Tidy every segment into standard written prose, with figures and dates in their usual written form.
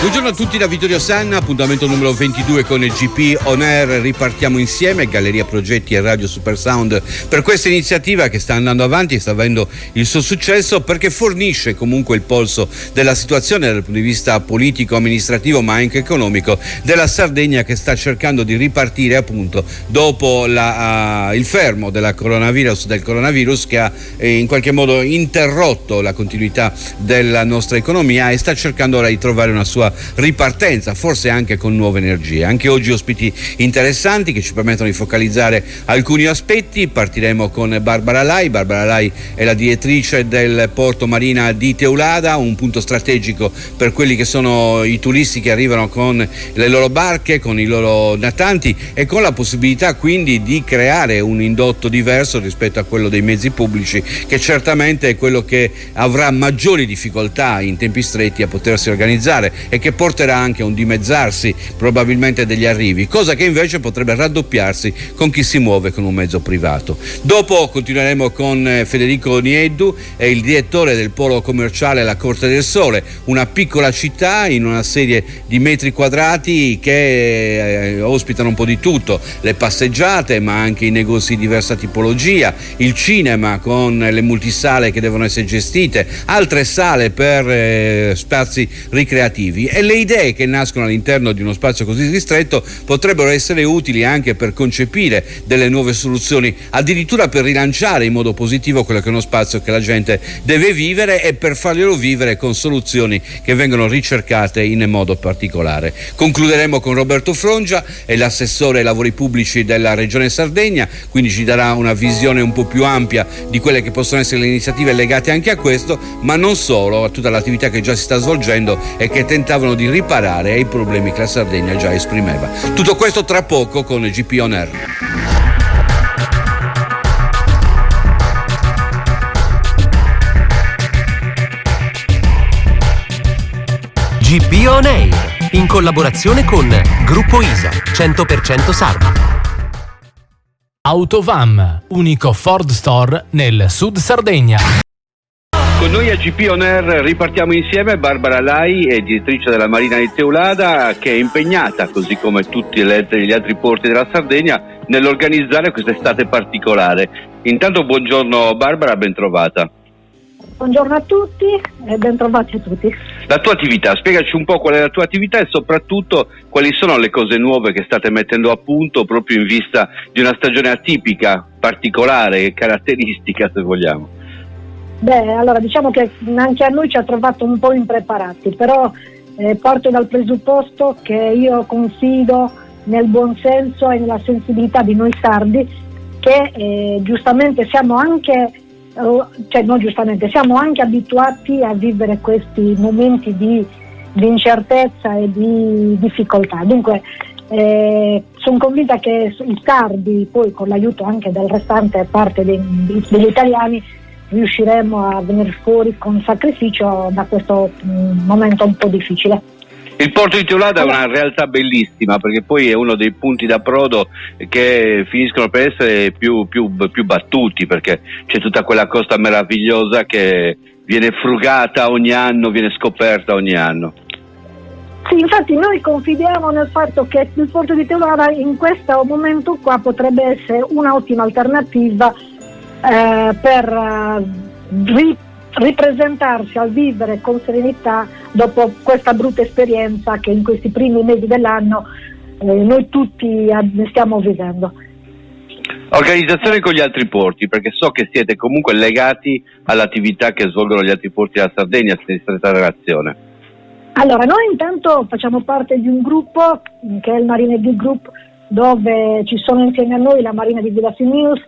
Buongiorno a tutti da Vittorio Sanna, appuntamento numero 22 con il GP On Air. Ripartiamo insieme, Galleria Progetti e Radio Supersound, per questa iniziativa che sta andando avanti e sta avendo il suo successo, perché fornisce comunque il polso della situazione dal punto di vista politico, amministrativo ma anche economico della Sardegna, che sta cercando di ripartire appunto dopo il fermo del coronavirus che ha in qualche modo interrotto la continuità della nostra economia, e sta cercando ora di trovare una sua ripartenza, forse anche con nuove energie. Anche oggi ospiti interessanti che ci permettono di focalizzare alcuni aspetti. Partiremo con Barbara Lai. Barbara Lai è la direttrice del porto marina di Teulada, un punto strategico per quelli che sono i turisti che arrivano con le loro barche, con i loro natanti, e con la possibilità quindi di creare un indotto diverso rispetto a quello dei mezzi pubblici, che certamente è quello che avrà maggiori difficoltà in tempi stretti a potersi organizzare e che porterà anche a un dimezzarsi probabilmente degli arrivi, cosa che invece potrebbe raddoppiarsi con chi si muove con un mezzo privato. Dopo continueremo con Federico Nieddu, è il direttore del polo commerciale La Corte del Sole, una piccola città in una serie di metri quadrati che ospitano un po' di tutto, le passeggiate ma anche i negozi di diversa tipologia, il cinema con le multisale che devono essere gestite, altre sale per spazi ricreativi, e le idee che nascono all'interno di uno spazio così ristretto potrebbero essere utili anche per concepire delle nuove soluzioni, addirittura per rilanciare in modo positivo quello che è uno spazio che la gente deve vivere, e per farglielo vivere con soluzioni che vengono ricercate in modo particolare. Concluderemo con Roberto Frongia, è l'assessore ai lavori pubblici della Regione Sardegna, quindi ci darà una visione un po' più ampia di quelle che possono essere le iniziative legate anche a questo, ma non solo, a tutta l'attività che già si sta svolgendo e che tentavano di riparare ai problemi che la Sardegna già esprimeva. Tutto questo tra poco con GP On Air. GP On Air, in collaborazione con Gruppo ISA, 100% Sarda. Autovam, unico Ford Store nel Sud Sardegna. Con noi a GP On Air ripartiamo insieme. Barbara Lai è direttrice della Marina di Teulada, che è impegnata, così come tutti gli altri porti della Sardegna, nell'organizzare quest'estate particolare. Intanto buongiorno Barbara, ben trovata. Buongiorno a tutti e ben trovati a tutti. La tua attività, spiegaci un po' qual è la tua attività e soprattutto quali sono le cose nuove che state mettendo a punto proprio in vista di una stagione atipica, particolare e caratteristica, se vogliamo. Beh, allora diciamo che anche a noi ci ha trovato un po' impreparati, però parto dal presupposto che io confido nel buon senso e nella sensibilità di noi sardi, che giustamente siamo anche, siamo anche abituati a vivere questi momenti di incertezza e di difficoltà. Dunque sono convinta che i sardi, poi con l'aiuto anche del restante parte degli italiani, riusciremo a venire fuori con sacrificio da questo momento un po' difficile. Il porto di Teulada è una realtà bellissima, perché poi è uno dei punti d'approdo che finiscono per essere più battuti, perché c'è tutta quella costa meravigliosa che viene frugata ogni anno, viene scoperta ogni anno. Sì, infatti noi confidiamo nel fatto che il porto di Teulada in questo momento qua potrebbe essere un'ottima alternativa per ripresentarsi al vivere con serenità dopo questa brutta esperienza che in questi primi mesi dell'anno noi tutti stiamo vivendo. Organizzazione con gli altri porti, perché so che siete comunque legati all'attività che svolgono gli altri porti della Sardegna, siete in stretta relazione. Allora, noi intanto facciamo parte di un gruppo che è il Marine D Group, dove ci sono insieme a noi la Marina di Villa Simius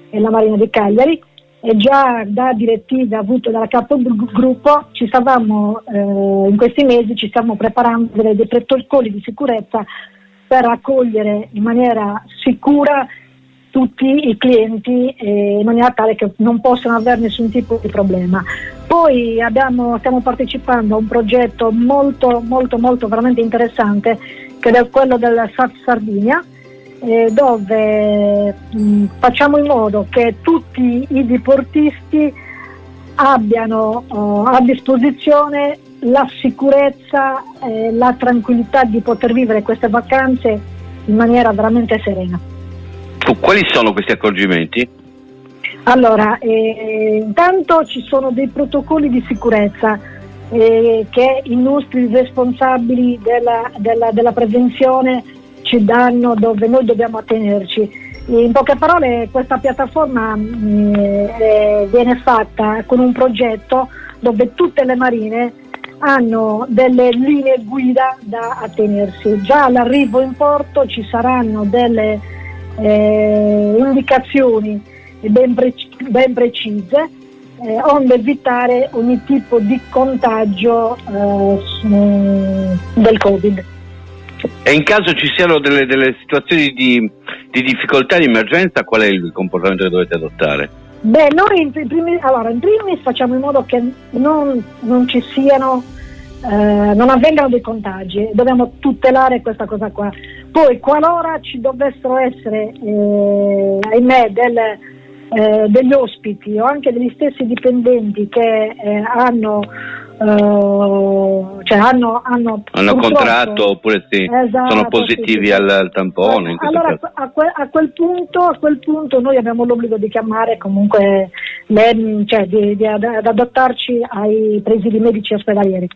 e la Marina di Cagliari, e già da direttive avute dalla capogruppo ci stavamo in questi mesi ci stiamo preparando dei protocolli di sicurezza per accogliere in maniera sicura tutti i clienti in maniera tale che non possano avere nessun tipo di problema. Poi stiamo partecipando a un progetto molto veramente interessante, che è quello del SAF Sardinia, dove facciamo in modo che tutti i diportisti abbiano a disposizione la sicurezza e la tranquillità di poter vivere queste vacanze in maniera veramente serena. Quali sono questi accorgimenti? Allora, intanto ci sono dei protocolli di sicurezza che i nostri responsabili della prevenzione ci danno, dove noi dobbiamo attenerci. In poche parole, questa piattaforma viene fatta con un progetto dove tutte le marine hanno delle linee guida da attenersi. Già all'arrivo in porto ci saranno delle indicazioni ben precise, onde evitare ogni tipo di contagio del Covid. E in caso ci siano delle situazioni di difficoltà, di emergenza, qual è il comportamento che dovete adottare? Beh, noi in primis facciamo in modo che non ci siano, non avvengano dei contagi. Dobbiamo tutelare questa cosa qua. Poi, qualora ci dovessero essere, ahimè, degli ospiti o anche degli stessi dipendenti che hanno contratto oppure esatto, sono positivi al tampone. In allora a quel punto noi abbiamo l'obbligo di chiamare comunque ad adattarci ai presidi medici ospedalieri.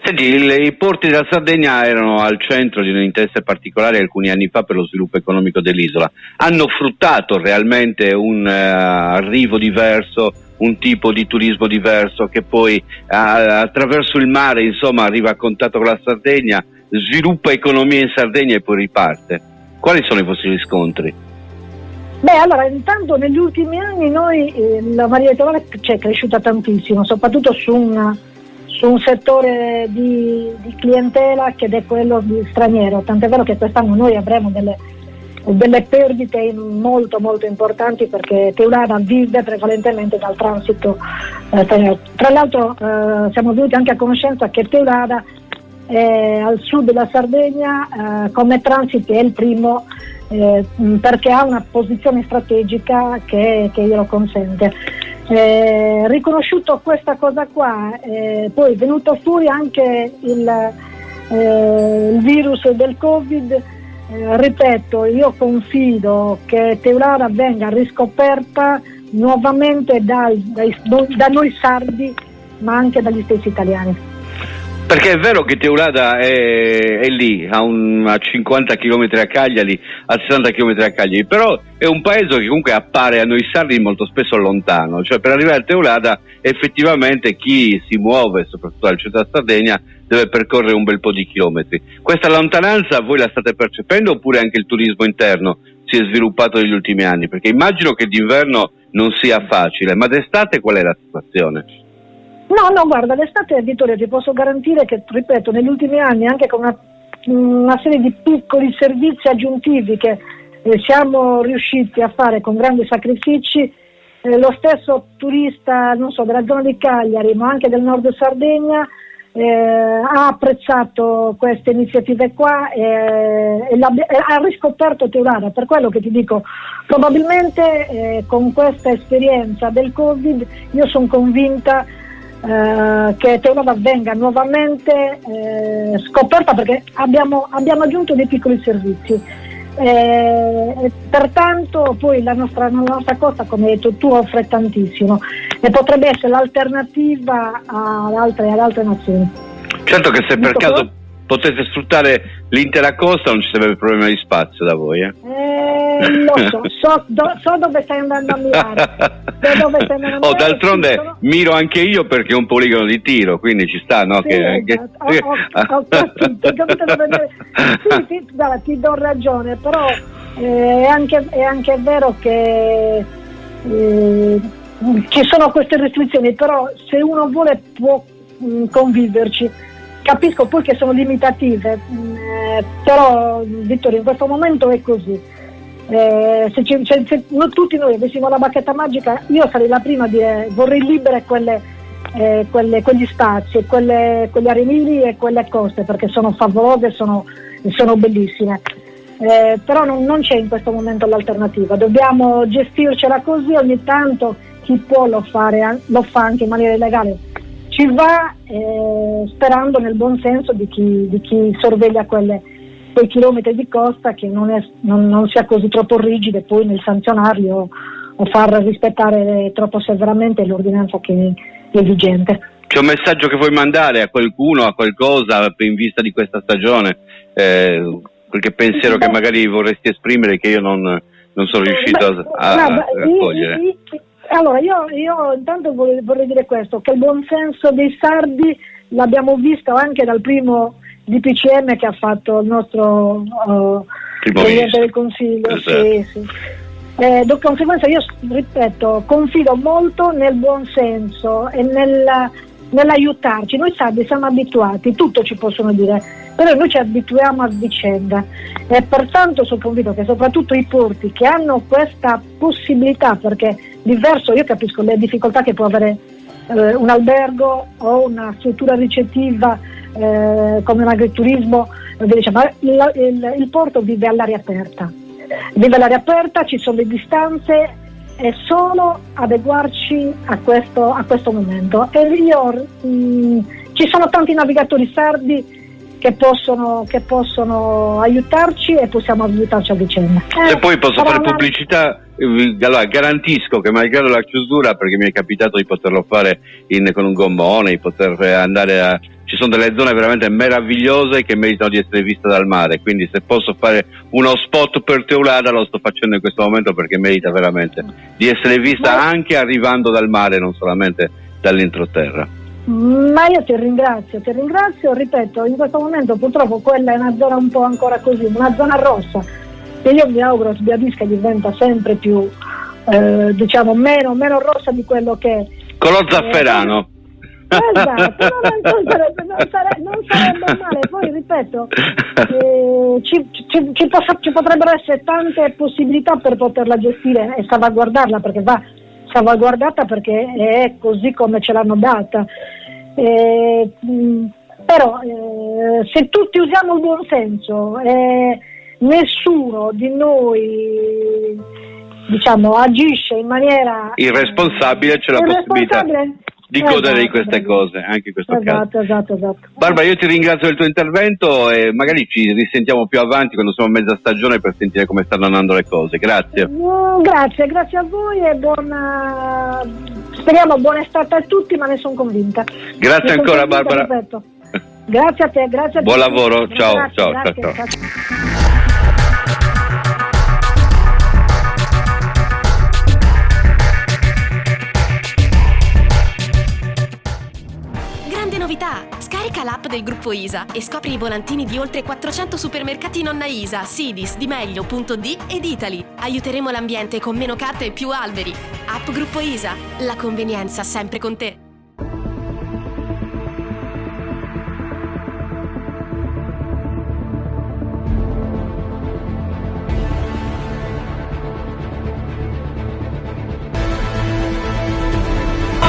Senti, i porti della Sardegna erano al centro di un'interesse particolare alcuni anni fa per lo sviluppo economico dell'isola. Hanno fruttato realmente un arrivo diverso, un tipo di turismo diverso che poi attraverso il mare, insomma, arriva a contatto con la Sardegna, sviluppa economia in Sardegna e poi riparte. Quali sono i vostri riscontri? Beh, allora, intanto negli ultimi anni la Maria Teulada è cresciuta tantissimo, soprattutto su un settore di clientela che è quello di straniero, tant'è vero che quest'anno noi avremo delle perdite molto molto importanti, perché Teulada vive prevalentemente dal transito straniero. Tra l'altro siamo venuti anche a conoscenza che Teulada al sud della Sardegna come transito è il primo, perché ha una posizione strategica che glielo consente. Riconosciuto questa cosa qua, poi è venuto fuori anche il virus del Covid. Ripeto, io confido che Teulada venga riscoperta nuovamente da noi sardi, ma anche dagli stessi italiani. Perché è vero che Teulada è lì, a 50 km a Cagliari, a 60 km a Cagliari, però è un paese che comunque appare a noi sardi molto spesso lontano, cioè per arrivare a Teulada effettivamente chi si muove, soprattutto al centro della Sardegna, deve percorrere un bel po' di chilometri. Questa lontananza voi la state percependo, oppure anche il turismo interno si è sviluppato negli ultimi anni? Perché immagino che d'inverno non sia facile, ma d'estate qual è la situazione? No, guarda, d'estate, Vittorio, ti posso garantire che, ripeto, negli ultimi anni, anche con una serie di piccoli servizi aggiuntivi che siamo riusciti a fare con grandi sacrifici, lo stesso turista, non so, della zona di Cagliari, ma anche del nord Sardegna, ha apprezzato queste iniziative qua e ha riscoperto Teulada. Per quello che ti dico, probabilmente con questa esperienza del Covid io sono convinta che Teulada venga nuovamente scoperta, perché abbiamo aggiunto dei piccoli servizi, pertanto poi la nostra costa, come hai detto tu, offre tantissimo e potrebbe essere l'alternativa ad altre nazioni. Certo che se per caso potete sfruttare l'intera costa non ci sarebbe problema di spazio da voi, Lo so dove stai andando a mirare. D'altronde miro anche io, perché è un poligono di tiro, quindi ci sta, no? Sì, ho capito dove... sì, guarda, ti do ragione, però è anche vero che ci sono queste restrizioni, però se uno vuole può conviverci. Capisco poi che sono limitative, però Vittorio, in questo momento è così. Se tutti noi avessimo la bacchetta magica, io sarei la prima a dire vorrei libere quegli spazi, quegli arenili e quelle coste, perché sono favolose, sono bellissime. Però non c'è in questo momento l'alternativa, dobbiamo gestircela così. Ogni tanto chi può lo fa anche in maniera illegale, si va sperando nel buon senso di chi sorveglia quei chilometri di costa, che non sia così troppo rigide poi nel sanzionarli o far rispettare troppo severamente l'ordinanza che è vigente. C'è un messaggio che vuoi mandare a qualcuno, a qualcosa in vista di questa stagione? Qualche pensiero che magari vorresti esprimere che io non sono riuscito a cogliere? Allora, io intanto vorrei dire questo, che il buon senso dei sardi l'abbiamo visto anche dal primo DPCM che ha fatto il nostro Presidente del Consiglio. Esatto. Sì. Di conseguenza io, ripeto, confido molto nel buon senso e nell'aiutarci. Noi sardi siamo abituati, tutto ci possono dire, però noi ci abituiamo a vicenda e pertanto sono convinto che soprattutto i porti che hanno questa possibilità, perché diverso, io capisco le difficoltà che può avere un albergo o una struttura ricettiva come un agriturismo, ma il porto vive all'aria aperta, ci sono le distanze, è solo adeguarci a questo momento. E ci sono tanti navigatori sardi che possono aiutarci e possiamo aiutarci a vicenda. Se poi posso fare pubblicità, allora garantisco che malgrado la chiusura, perché mi è capitato di poterlo fare con un gommone, di poter andare ci sono delle zone veramente meravigliose che meritano di essere viste dal mare, quindi se posso fare uno spot per Teulada lo sto facendo in questo momento, perché merita veramente di essere vista anche arrivando dal mare, non solamente dall'entroterra. Ma io ti ringrazio, ripeto, in questo momento purtroppo quella è una zona un po' ancora così, una zona rossa, e io mi auguro Sbiadisca diventa sempre più meno rossa di quello che è. Con lo zafferano. Esatto, non sarebbe male. Poi ripeto, ci potrebbero essere tante possibilità per poterla gestire e salvaguardarla, perché va salvaguardata, perché è così come ce l'hanno data. Però se tutti usiamo il buon senso, nessuno di noi agisce in maniera irresponsabile, c'è la possibilità di godere di queste cose, anche in questo caso. Esatto. Barbara, io ti ringrazio del tuo intervento e magari ci risentiamo più avanti quando siamo a mezza stagione per sentire come stanno andando le cose. Grazie. Grazie a voi e speriamo buona estate a tutti, ma ne sono convinta. Grazie ancora, Barbara. Grazie a te, grazie a buon tutti. Lavoro, ciao. Novità! Scarica l'app del gruppo ISA e scopri i volantini di oltre 400 supermercati nonna ISA, Sidis, Di Meglio, Punto D ed Italy. Aiuteremo l'ambiente con meno carta e più alberi. App gruppo ISA, la convenienza sempre con te.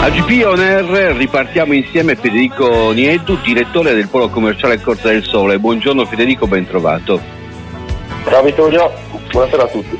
A GP On Air ripartiamo insieme Federico Nieddu, direttore del Polo Commerciale Corte del Sole. Buongiorno Federico, ben trovato. Ciao Vittorio, buonasera a tutti.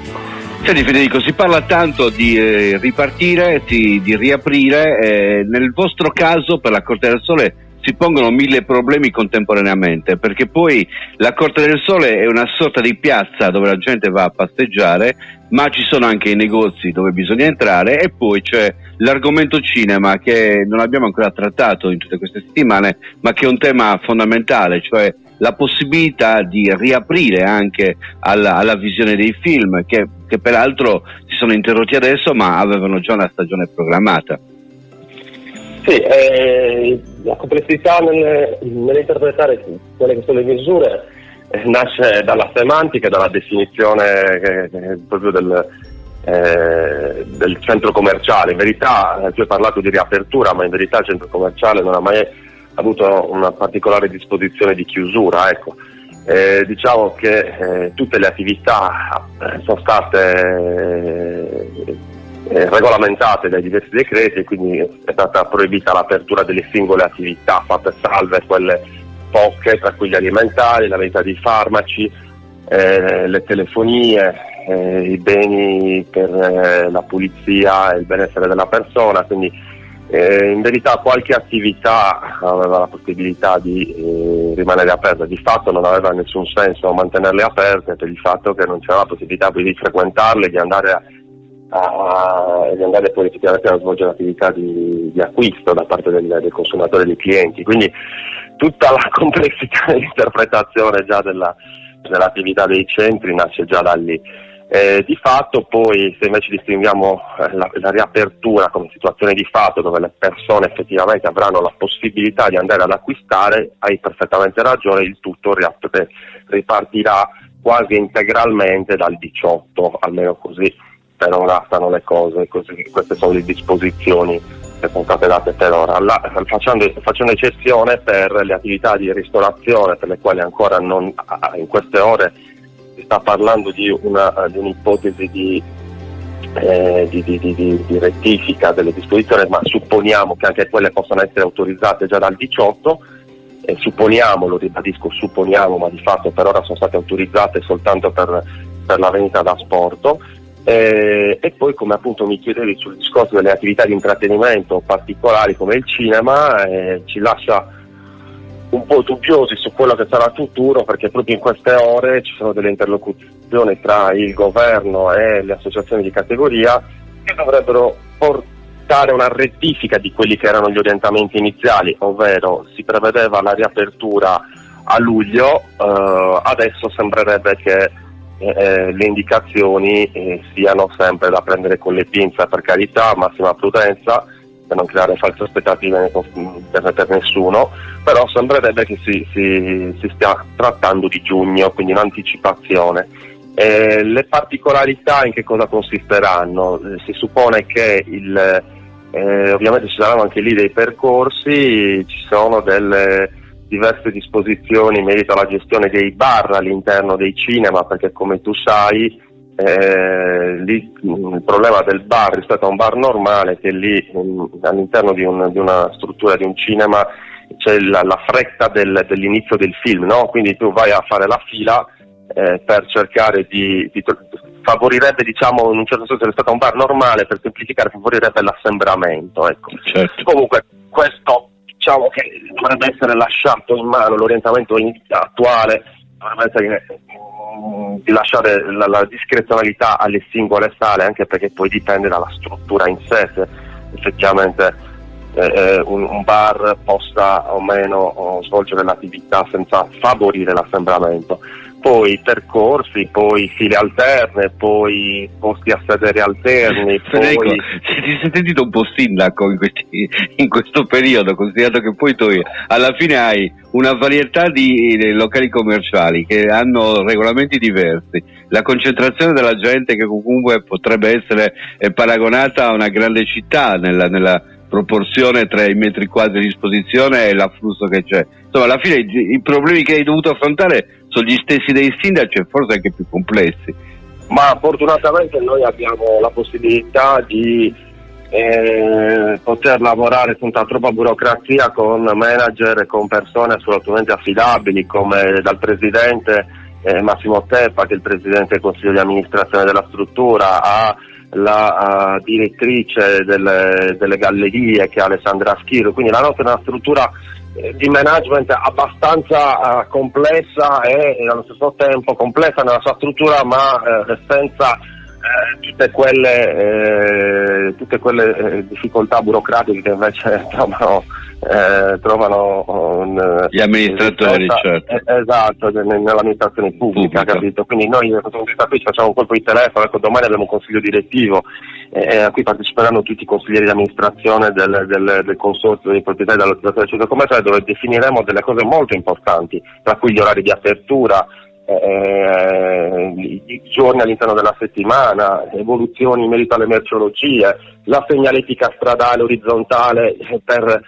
Senti Federico, si parla tanto di ripartire, di riaprire, nel vostro caso per la Corte del Sole si pongono 1000 problemi contemporaneamente, perché poi la Corte del Sole è una sorta di piazza dove la gente va a passeggiare, ma ci sono anche i negozi dove bisogna entrare, e poi c'è l'argomento cinema che non abbiamo ancora trattato in tutte queste settimane, ma che è un tema fondamentale, cioè la possibilità di riaprire anche alla visione dei film che peraltro si sono interrotti adesso ma avevano già una stagione programmata. Sì, la complessità nell'interpretare quelle che sono le misure nasce dalla semantica e dalla definizione proprio del centro commerciale. In verità tu hai parlato di riapertura, ma in verità il centro commerciale non ha mai avuto una particolare disposizione di chiusura, ecco. Diciamo che tutte le attività sono state regolamentate dai diversi decreti, e quindi è stata proibita l'apertura delle singole attività, fatte salve quelle poche, tra cui gli alimentari, la vendita di farmaci, le telefonie, i beni per la pulizia e il benessere della persona. Quindi In verità qualche attività aveva la possibilità di rimanere aperta, di fatto non aveva nessun senso mantenerle aperte per il fatto che non c'era la possibilità di frequentarle, di andare poi effettivamente a svolgere attività di acquisto da parte del consumatore e dei clienti. Quindi tutta la complessità di interpretazione già dell'attività dei centri nasce già da lì. Di fatto poi, se invece distinguiamo la riapertura come situazione di fatto dove le persone effettivamente avranno la possibilità di andare ad acquistare, hai perfettamente ragione, il tutto ripartirà quasi integralmente dal 18, almeno così per ora stanno le cose, così, queste sono le disposizioni che sono state date per ora, facendo eccezione per le attività di ristorazione, per le quali ancora non, in queste ore si sta parlando di un'ipotesi di rettifica delle disposizioni, ma supponiamo che anche quelle possano essere autorizzate già dal 18, e supponiamo, lo ribadisco, supponiamo, ma di fatto per ora sono state autorizzate soltanto per la vendita da asporto. E poi, come appunto mi chiedevi sul discorso delle attività di intrattenimento particolari come il cinema, ci lascia un po' dubbiosi su quello che sarà il futuro, perché proprio in queste ore ci sono delle interlocuzioni tra il governo e le associazioni di categoria che dovrebbero portare una rettifica di quelli che erano gli orientamenti iniziali, ovvero si prevedeva la riapertura a luglio, adesso sembrerebbe che le indicazioni siano sempre da prendere con le pinze, per carità, massima prudenza per non creare false aspettative per nessuno, però sembrerebbe che si stia trattando di giugno, quindi un'anticipazione. Le particolarità in che cosa consisteranno? Si suppone che ovviamente ci saranno anche lì dei percorsi, ci sono delle diverse disposizioni in merito alla gestione dei bar all'interno dei cinema, perché come tu sai lì il problema del bar rispetto a un bar normale è che lì all'interno di una struttura di un cinema c'è la fretta dell'inizio del film, no? Quindi tu vai a fare la fila per cercare di favorirebbe, diciamo, in un certo senso rispetto a un bar normale, per semplificare, favorirebbe l'assembramento, ecco. Certo. Comunque questo, diciamo che dovrebbe essere lasciato in mano, l'orientamento attuale dovrebbe essere di lasciare la discrezionalità alle singole sale, anche perché poi dipende dalla struttura in sé, se effettivamente un bar possa o meno svolgere l'attività senza favorire l'assembramento. Poi percorsi, poi file alterne, poi posti a sedere alterni. Federico, poi... ti sei sentito un po' sindaco in questo periodo, considerato che poi tu alla fine hai una varietà di locali commerciali che hanno regolamenti diversi, la concentrazione della gente che comunque potrebbe essere paragonata a una grande città nella proporzione tra i metri quadri a disposizione e l'afflusso che c'è. Insomma, alla fine i problemi che hai dovuto affrontare sono gli stessi dei sindaci e forse anche più complessi. Ma fortunatamente noi abbiamo la possibilità di poter lavorare senza troppa burocrazia con manager e con persone assolutamente affidabili, come dal presidente Massimo Teppa, che è il presidente del consiglio di amministrazione della struttura, a la direttrice delle gallerie, che è Alessandra Schiro. Quindi la nostra è una struttura di management abbastanza complessa e allo stesso tempo complessa nella sua struttura, ma senza tutte quelle difficoltà burocratiche che invece trovano gli amministratori, certo. Esatto, nell'amministrazione pubblica, capito? Quindi noi da questo punto di vista qui facciamo un colpo di telefono, ecco, domani abbiamo un consiglio direttivo a cui parteciperanno tutti i consiglieri di amministrazione del consorzio dei proprietari della lottazione del centro commerciale, dove definiremo delle cose molto importanti, tra cui gli orari di apertura, i giorni all'interno della settimana, evoluzioni in merito alle merceologie, la segnaletica stradale orizzontale per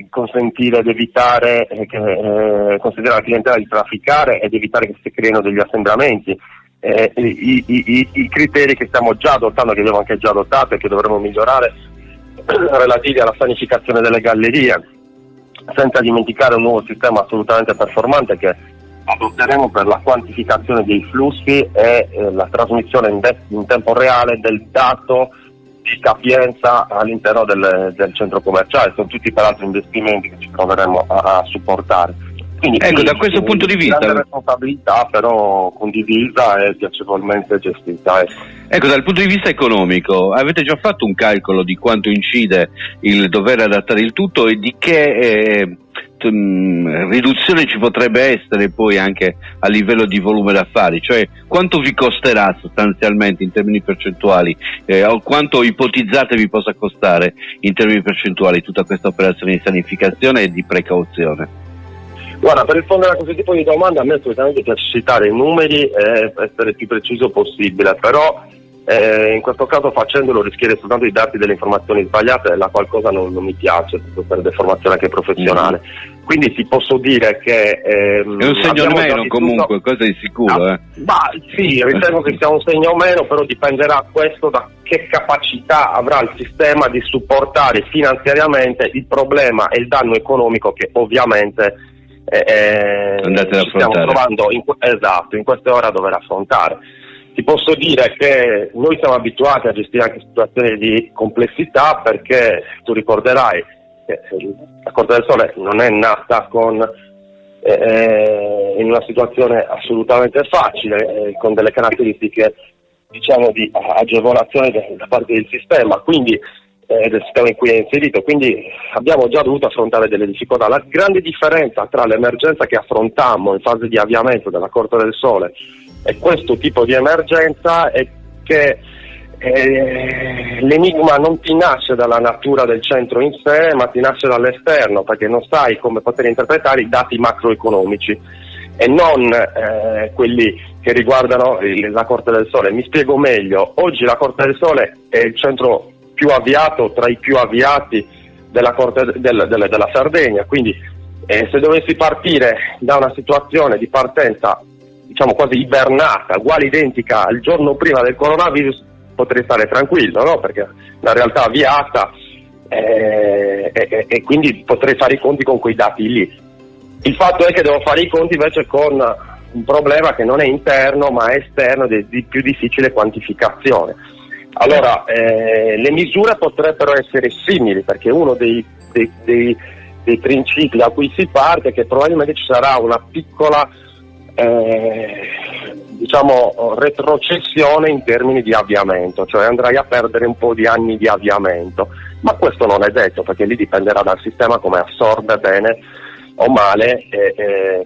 consentire ed evitare consentire alla clientela di trafficare ed evitare che si creino degli assembramenti, i criteri che stiamo già adottando, che abbiamo anche già adottato e che dovremo migliorare, relativi alla sanificazione delle gallerie, senza dimenticare un nuovo sistema assolutamente performante che adotteremo per la quantificazione dei flussi e la trasmissione in tempo reale del dato di capienza all'interno del centro commerciale. Sono tutti peraltro investimenti che ci troveremo a supportare. Quindi, ecco, da questo punto di vista, la responsabilità però condivisa e piacevolmente gestita. Ecco, dal punto di vista economico, avete già fatto un calcolo di quanto incide il dover adattare il tutto e di che riduzione ci potrebbe essere poi anche a livello di volume d'affari? Cioè, quanto vi costerà sostanzialmente in termini percentuali, o quanto ipotizzate vi possa costare in termini percentuali tutta questa operazione di sanificazione e di precauzione? Guarda, per rispondere a questo tipo di domanda a me assolutamente piace citare i numeri e essere il più preciso possibile, però in questo caso facendolo rischierei soltanto di darti delle informazioni sbagliate, la qual cosa non mi piace per deformazione anche professionale. Quindi ti posso dire che è un segno meno comunque, cosa di sicuro. Sì, ritengo che sia un segno meno, però dipenderà questo da che capacità avrà il sistema di supportare finanziariamente il problema e il danno economico che ovviamente ci stiamo trovando in queste ore a dover affrontare. Ti posso dire che noi siamo abituati a gestire anche situazioni di complessità, perché tu ricorderai che la Corte del Sole non è nata in una situazione assolutamente facile, con delle caratteristiche diciamo di agevolazione da parte del sistema, quindi del sistema in cui è inserito, quindi abbiamo già dovuto affrontare delle difficoltà. La grande differenza tra l'emergenza che affrontammo in fase di avviamento della Corte del Sole e questo tipo di emergenza è che l'enigma non ti nasce dalla natura del centro in sé, ma ti nasce dall'esterno, perché non sai come poter interpretare i dati macroeconomici e non quelli che riguardano la Corte del Sole. Mi spiego meglio: oggi la Corte del Sole è il centro più avviato tra i più avviati della Sardegna, quindi se dovessi partire da una situazione di partenza diciamo quasi ibernata, uguale identica al giorno prima del coronavirus, potrei stare tranquillo, no? Perché la realtà avviata e quindi potrei fare i conti con quei dati lì. Il fatto è che devo fare i conti invece con un problema che non è interno ma è esterno, di più difficile quantificazione. Allora, le misure potrebbero essere simili, perché uno dei principi da cui si parte è che probabilmente ci sarà una piccola diciamo retrocessione in termini di avviamento, cioè andrai a perdere un po' di anni di avviamento, ma questo non è detto, perché lì dipenderà dal sistema come assorbe bene o male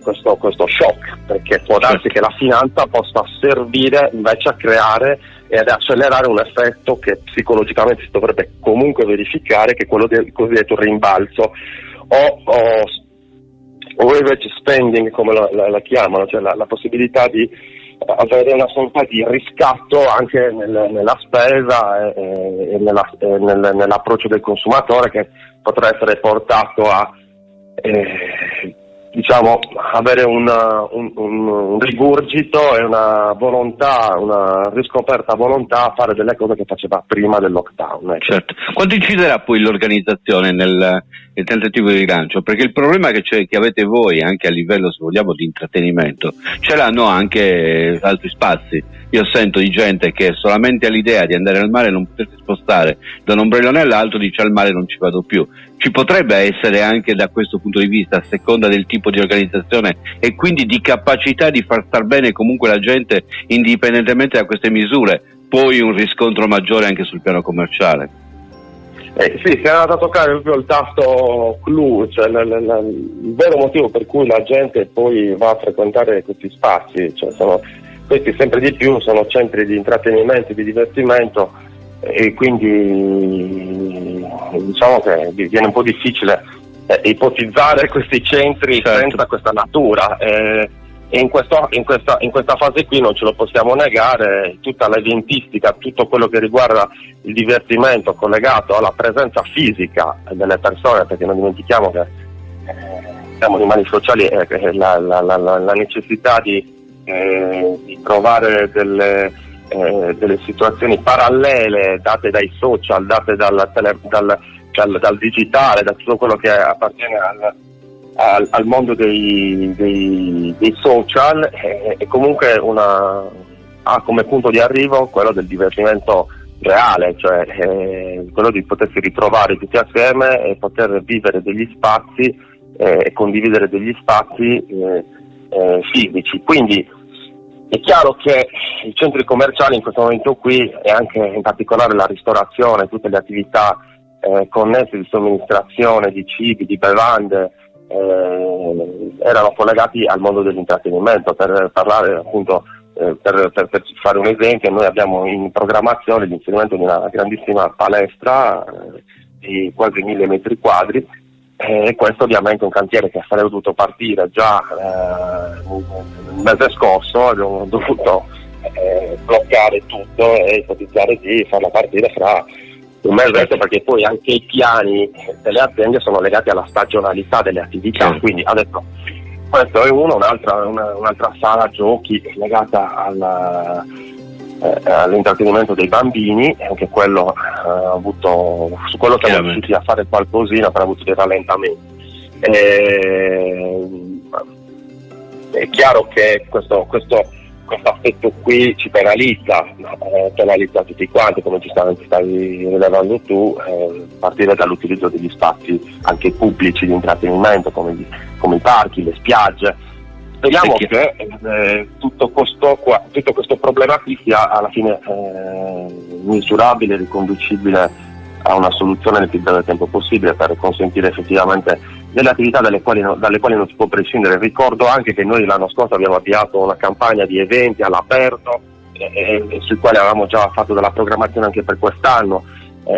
questo shock, perché può darsi che la finanza possa servire invece a creare e ad accelerare un effetto che psicologicamente si dovrebbe comunque verificare, che è quello del cosiddetto rimbalzo o revenge spending, come la chiamano, cioè la possibilità di avere una sorta di riscatto anche nella spesa e nell'approccio del consumatore, che potrà essere portato a diciamo avere un rigurgito e una volontà, una riscoperta volontà a fare delle cose che faceva prima del lockdown. Ecco. Certo. Quanto inciderà poi l'organizzazione nel tentativo di rilancio? Perché il problema che avete voi anche a livello, se vogliamo, di intrattenimento, ce l'hanno anche altri spazi. Io sento di gente che solamente all'idea di andare al mare, non potersi spostare da un ombrellone all'altro, dice al mare non ci vado più. Ci potrebbe essere anche da questo punto di vista, a seconda del tipo di organizzazione e quindi di capacità di far star bene comunque la gente indipendentemente da queste misure, poi un riscontro maggiore anche sul piano commerciale. Sì, si è andato a toccare proprio il tasto clou, cioè il vero motivo per cui la gente poi va a frequentare questi spazi, cioè questi sempre di più sono centri di intrattenimento, di divertimento, e quindi diciamo che viene un po' difficile ipotizzare questi centri senza questa natura. E in questa fase qui non ce lo possiamo negare, tutta l'eventistica, tutto quello che riguarda il divertimento collegato alla presenza fisica delle persone, perché non dimentichiamo che siamo animali sociali, la necessità di trovare delle situazioni parallele date dai social, date dal digitale, da tutto quello che appartiene al mondo dei social, e comunque ha come punto di arrivo quello del divertimento reale, cioè quello di potersi ritrovare tutti assieme e poter vivere degli spazi e condividere degli spazi fisici. Quindi è chiaro che i centri commerciali in questo momento qui, e anche in particolare la ristorazione, tutte le attività connesse di somministrazione di cibi, di bevande, erano collegati al mondo dell'intrattenimento. Per parlare appunto, per fare un esempio, noi abbiamo in programmazione l'inserimento di una grandissima palestra di quasi 1000 metri quadri, e questo ovviamente è un cantiere che sarebbe dovuto partire già il mese scorso. Abbiamo dovuto bloccare tutto e ipotizzare di farla partire fra un mesetto, perché poi anche i piani delle aziende sono legati alla stagionalità delle attività. Quindi adesso questo è un'altra sala giochi legata all'intrattenimento dei bambini, e anche quello su quello siamo riusciti a fare qualcosina, per avuto dei rallentamenti. È chiaro che questo aspetto qui ci penalizza tutti quanti, come giustamente stavi rilevando tu, a partire dall'utilizzo degli spazi anche pubblici di intrattenimento come i parchi, le spiagge. Speriamo che tutto questo problema qui sia alla fine misurabile, riconducibile a una soluzione nel più breve tempo possibile, per consentire effettivamente delle attività dalle quali non si può prescindere. Ricordo anche che noi l'anno scorso abbiamo avviato una campagna di eventi all'aperto, sui quali avevamo già fatto della programmazione anche per quest'anno.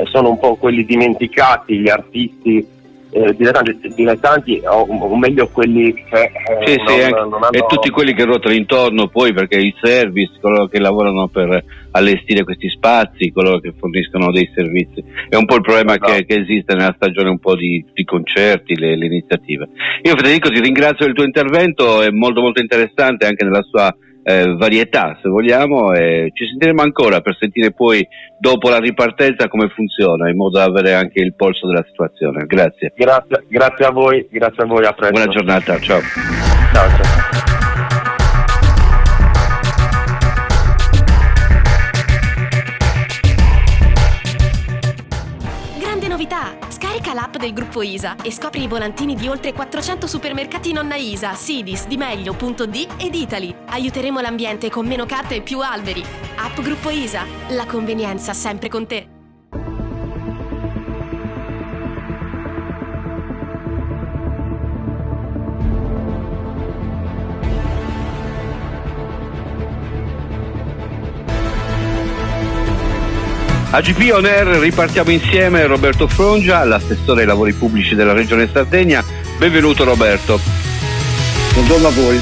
Sono un po' quelli dimenticati gli artisti dilettanti, o meglio quelli che non hanno... e tutti quelli che ruotano intorno, poi, perché i service, coloro che lavorano per allestire questi spazi, coloro che forniscono dei servizi, è un po' il problema che esiste nella stagione un po' di concerti, le iniziative. Io, Federico, ti ringrazio del tuo intervento, è molto molto interessante anche nella sua varietà, se vogliamo, e ci sentiremo ancora per sentire poi dopo la ripartenza come funziona, in modo da avere anche il polso della situazione. Grazie a voi, a presto. Buona giornata, ciao. Ciao. Novità! Scarica l'app del gruppo ISA e scopri i volantini di oltre 400 supermercati Nonna Isa, Sidis, Di Meglio.d ed Italy. Aiuteremo l'ambiente con meno carta e più alberi. App Gruppo ISA, la convenienza sempre con te. A GP On Air ripartiamo insieme. Roberto Frongia, l'assessore ai lavori pubblici della Regione Sardegna. Benvenuto Roberto. Buongiorno a voi.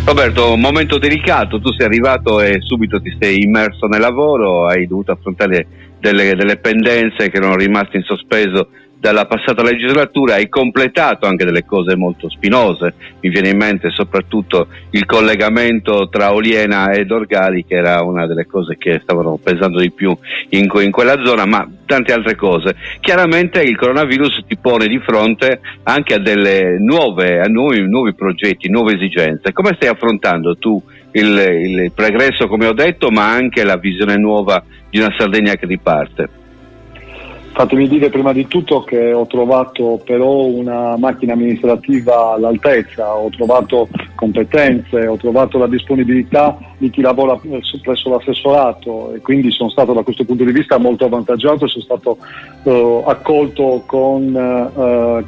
Roberto, un momento delicato, tu sei arrivato e subito ti sei immerso nel lavoro, hai dovuto affrontare delle pendenze che erano rimaste in sospeso dalla passata legislatura, hai completato anche delle cose molto spinose. Mi viene in mente soprattutto il collegamento tra Oliena ed Orgali, che era una delle cose che stavano pesando di più in quella zona, ma tante altre cose. Chiaramente il coronavirus ti pone di fronte anche a nuovi progetti, nuove esigenze. Come stai affrontando tu il pregresso, come ho detto, ma anche la visione nuova di una Sardegna che riparte? Fatemi dire prima di tutto che ho trovato però una macchina amministrativa all'altezza, ho trovato competenze, ho trovato la disponibilità di chi lavora presso l'assessorato, e quindi sono stato da questo punto di vista molto avvantaggiato e sono stato accolto con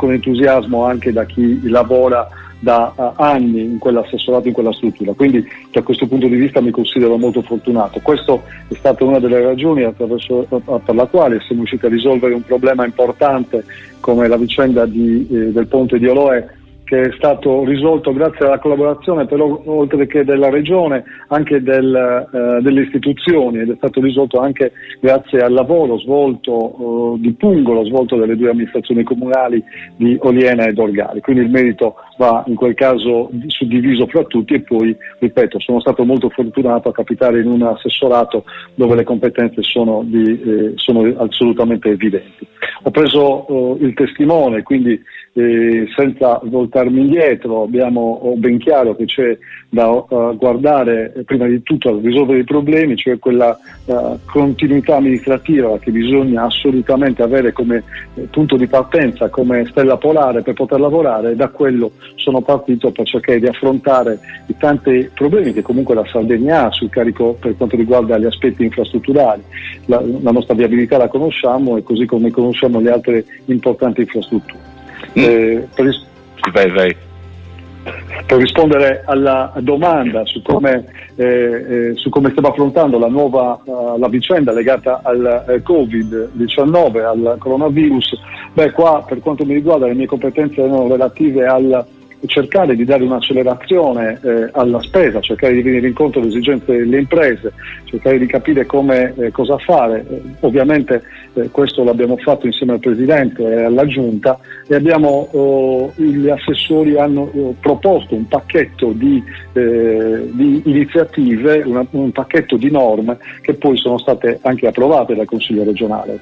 entusiasmo anche da chi lavora da anni in quell'assessorato, in quella struttura. Quindi da questo punto di vista mi considero molto fortunato. Questa è stata una delle ragioni per la quale siamo riusciti a risolvere un problema importante come la vicenda del ponte di Oloè, che è stato risolto grazie alla collaborazione però oltre che della regione anche delle istituzioni, ed è stato risolto anche grazie al lavoro svolto di pungolo svolto dalle due amministrazioni comunali di Oliena ed Orgali. Quindi il merito va in quel caso suddiviso fra tutti, e poi ripeto, sono stato molto fortunato a capitare in un assessorato dove le competenze sono assolutamente evidenti. Ho preso il testimone, quindi senza voltarmi indietro, ho ben chiaro che c'è da guardare prima di tutto a risolvere i problemi, cioè quella continuità amministrativa che bisogna assolutamente avere come punto di partenza, come stella polare per poter lavorare, e da quello sono partito per cercare di affrontare i tanti problemi che comunque la Sardegna ha sul carico per quanto riguarda gli aspetti infrastrutturali. La nostra viabilità la conosciamo, e così come conosciamo le altre importanti infrastrutture. Per rispondere alla domanda su come stiamo affrontando la vicenda legata al Covid-19, al coronavirus, qua per quanto mi riguarda le mie competenze erano relative al cercare di dare un'accelerazione alla spesa, cercare di venire incontro alle esigenze delle imprese, cercare di capire cosa fare. Ovviamente questo l'abbiamo fatto insieme al Presidente e alla Giunta, e gli assessori hanno proposto un pacchetto di iniziative, un pacchetto di norme che poi sono state anche approvate dal Consiglio regionale.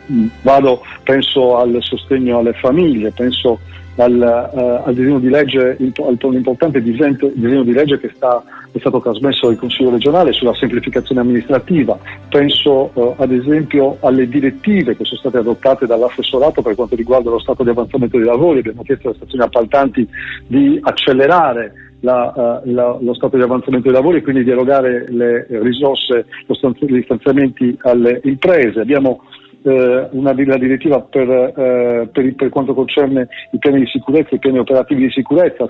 Penso al sostegno alle famiglie, penso al disegno di legge, al importante disegno di legge che è stato trasmesso dal Consiglio regionale sulla semplificazione amministrativa. Penso ad esempio alle direttive che sono state adottate dall'assessorato per quanto riguarda lo stato di avanzamento dei lavori. Abbiamo chiesto alle stazioni appaltanti di accelerare lo stato di avanzamento dei lavori e quindi di erogare le risorse, gli stanziamenti alle imprese. Abbiamo la direttiva per quanto concerne i piani di sicurezza, i piani operativi di sicurezza,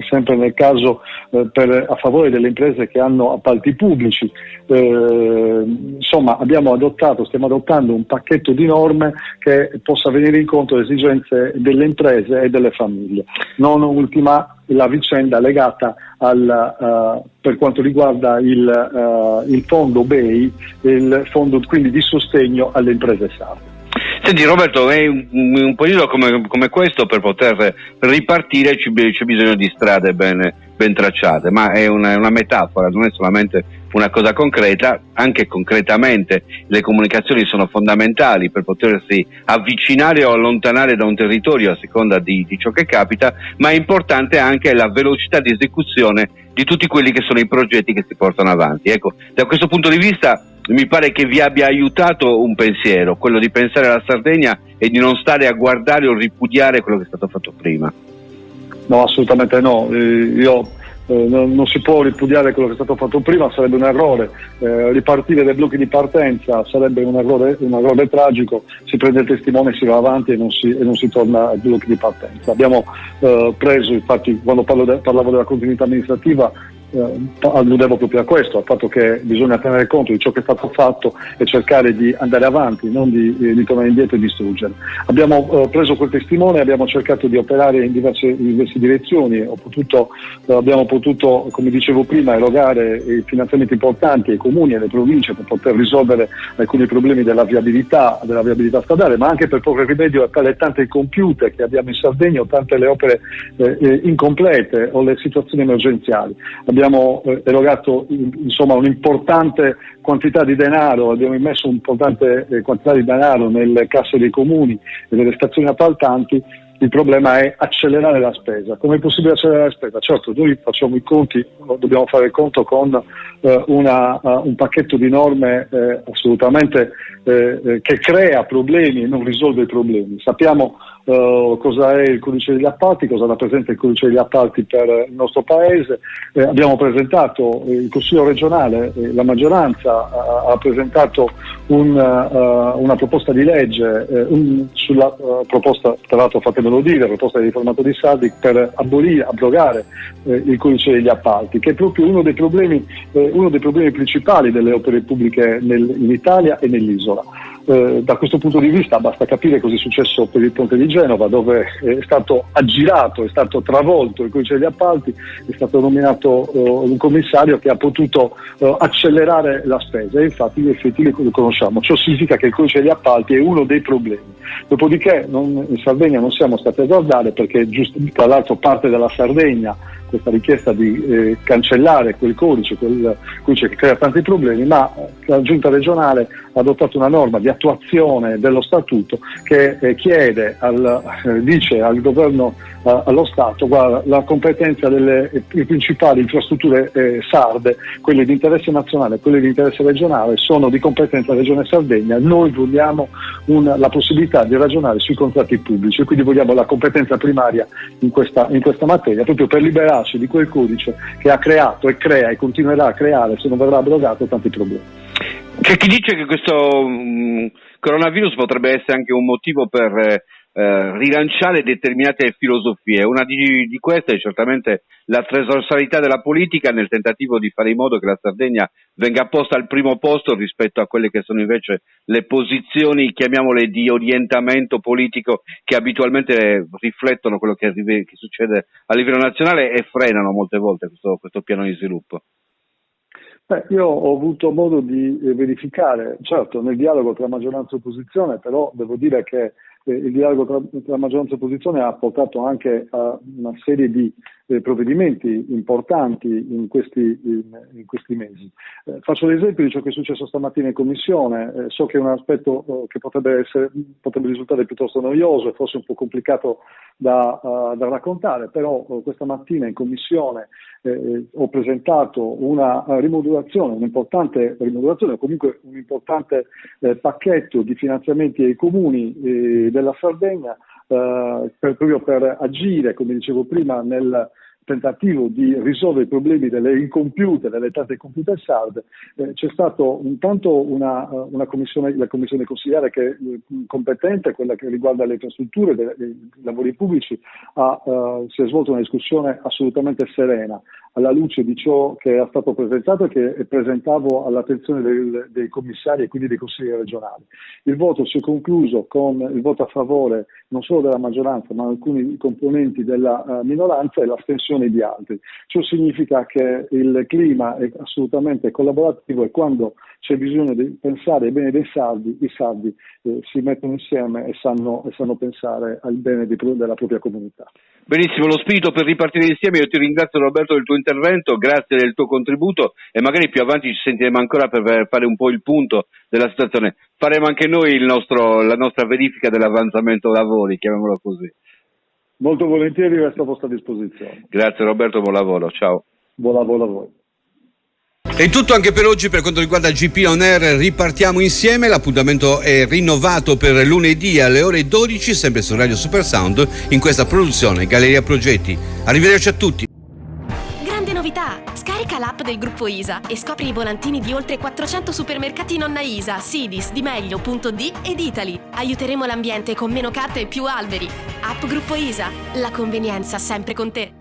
sempre nel caso a favore delle imprese che hanno appalti pubblici. Insomma, stiamo adottando un pacchetto di norme che possa venire incontro alle esigenze delle imprese e delle famiglie. Non ultima la vicenda legata per quanto riguarda il fondo BEI, il fondo quindi di sostegno alle imprese sarde. Senti Roberto, è un periodo come questo, per poter ripartire c'è bisogno di strade ben tracciate, ma è una metafora, non è solamente una cosa concreta. Anche concretamente le comunicazioni sono fondamentali per potersi avvicinare o allontanare da un territorio a seconda di ciò che capita, ma è importante anche la velocità di esecuzione di tutti quelli che sono i progetti che si portano avanti. Ecco, da questo punto di vista mi pare che vi abbia aiutato un pensiero, quello di pensare alla Sardegna e di non stare a guardare o ripudiare quello che è stato fatto prima. No, assolutamente no. Non si può ripudiare quello che è stato fatto prima, sarebbe un errore. Ripartire dai blocchi di partenza sarebbe un errore tragico. Si prende il testimone, si va avanti e non si torna ai blocchi di partenza. Abbiamo preso, infatti, quando parlavo della continuità amministrativa, alludevo proprio a questo, al fatto che bisogna tenere conto di ciò che è stato fatto e cercare di andare avanti, non di tornare indietro e distruggere. Abbiamo preso quel testimone, abbiamo cercato di operare in diverse direzioni. Abbiamo potuto, come dicevo prima, erogare finanziamenti importanti ai comuni e alle province per poter risolvere alcuni problemi della viabilità stradale, ma anche per porre rimedio alle tante incompiute che abbiamo in Sardegna, o tante le opere incomplete o le situazioni emergenziali. Abbiamo erogato un'importante quantità di denaro, abbiamo immesso un'importante quantità di denaro nelle casse dei comuni e delle stazioni appaltanti. Il problema è accelerare la spesa. Come è possibile accelerare la spesa? Certo, noi facciamo i conti, dobbiamo fare il conto con un pacchetto di norme assolutamente che crea problemi e non risolve i problemi. Sappiamo cosa è il codice degli appalti, cosa rappresenta il codice degli appalti per il nostro paese. Abbiamo presentato, il Consiglio regionale, la maggioranza ha presentato una proposta di legge sulla proposta, tra l'altro fatemelo dire, proposta di riformato di Sardi per abrogare il codice degli appalti, che è proprio uno dei problemi principali delle opere pubbliche in Italia e nell'isola. Da questo punto di vista basta capire cosa è successo per il ponte di Genova, dove è stato aggirato, è stato travolto il codice degli appalti, è stato nominato un commissario che ha potuto accelerare la spesa, e infatti gli effetti li conosciamo. Ciò significa che il codice degli appalti è uno dei problemi. Dopodiché in Sardegna non siamo stati a guardare, perché tra l'altro parte della Sardegna questa richiesta di cancellare quel codice che crea tanti problemi, ma la Giunta regionale ha adottato una norma di attuazione dello statuto che dice al governo, allo Stato, guarda, la competenza delle principali infrastrutture sarde, quelle di interesse nazionale, quelle di interesse regionale, sono di competenza della Regione Sardegna. Noi vogliamo la possibilità di ragionare sui contratti pubblici e quindi vogliamo la competenza primaria in questa materia, proprio per liberarci di quel codice che ha creato e crea e continuerà a creare, se non verrà abrogato, tanti problemi. C'è chi dice che questo coronavirus potrebbe essere anche un motivo per rilanciare determinate filosofie. Una di queste è certamente la trasversalità della politica, nel tentativo di fare in modo che la Sardegna venga posta al primo posto rispetto a quelle che sono invece le posizioni, chiamiamole, di orientamento politico, che abitualmente riflettono quello che succede a livello nazionale e frenano molte volte questo piano di sviluppo. Io ho avuto modo di verificare, certo, nel dialogo tra maggioranza e opposizione, però devo dire che il dialogo tra maggioranza e opposizione ha portato anche a una serie di provvedimenti importanti in questi mesi. Faccio l'esempio di ciò che è successo stamattina in Commissione. So che è un aspetto che potrebbe risultare piuttosto noioso e forse un po' complicato da raccontare, però questa mattina in Commissione ho presentato un'importante rimodulazione, o comunque un importante pacchetto di finanziamenti ai comuni della Sardegna, proprio per agire, come dicevo prima, nel tentativo di risolvere i problemi delle tante computer sarde. C'è stato intanto una commissione, la commissione consigliare, che è competente, quella che riguarda le infrastrutture, i lavori pubblici, si è svolta una discussione assolutamente serena, alla luce di ciò che è stato presentato e che presentavo all'attenzione dei commissari e quindi dei consiglieri regionali. Il voto si è concluso con il voto a favore non solo della maggioranza, ma alcuni componenti della minoranza e l'astensione di altri. Ciò significa che il clima è assolutamente collaborativo e quando c'è bisogno di pensare ai bene dei sardi, i sardi si mettono insieme e sanno pensare al bene della propria comunità. Benissimo, lo spirito per ripartire insieme. Io ti ringrazio, Roberto, del tuo intervento, grazie del tuo contributo e magari più avanti ci sentiremo ancora per fare un po' il punto della situazione. Faremo anche noi la nostra verifica dell'avanzamento lavori, chiamiamolo così. Molto volentieri, resto a vostra disposizione. Grazie Roberto, buon lavoro, ciao. Buon lavoro a voi. È tutto anche per oggi per quanto riguarda GP On Air. Ripartiamo insieme, l'appuntamento è rinnovato per lunedì alle ore 12, sempre su Radio Supersound, in questa produzione Galleria Progetti. Arrivederci a tutti. Grande novità! Scarica l'app del gruppo ISA e scopri i volantini di oltre 400 supermercati nonna ISA, Sidis, Di Meglio.d ed Italy. Aiuteremo l'ambiente con meno carte e più alberi. App Gruppo ISA, la convenienza sempre con te.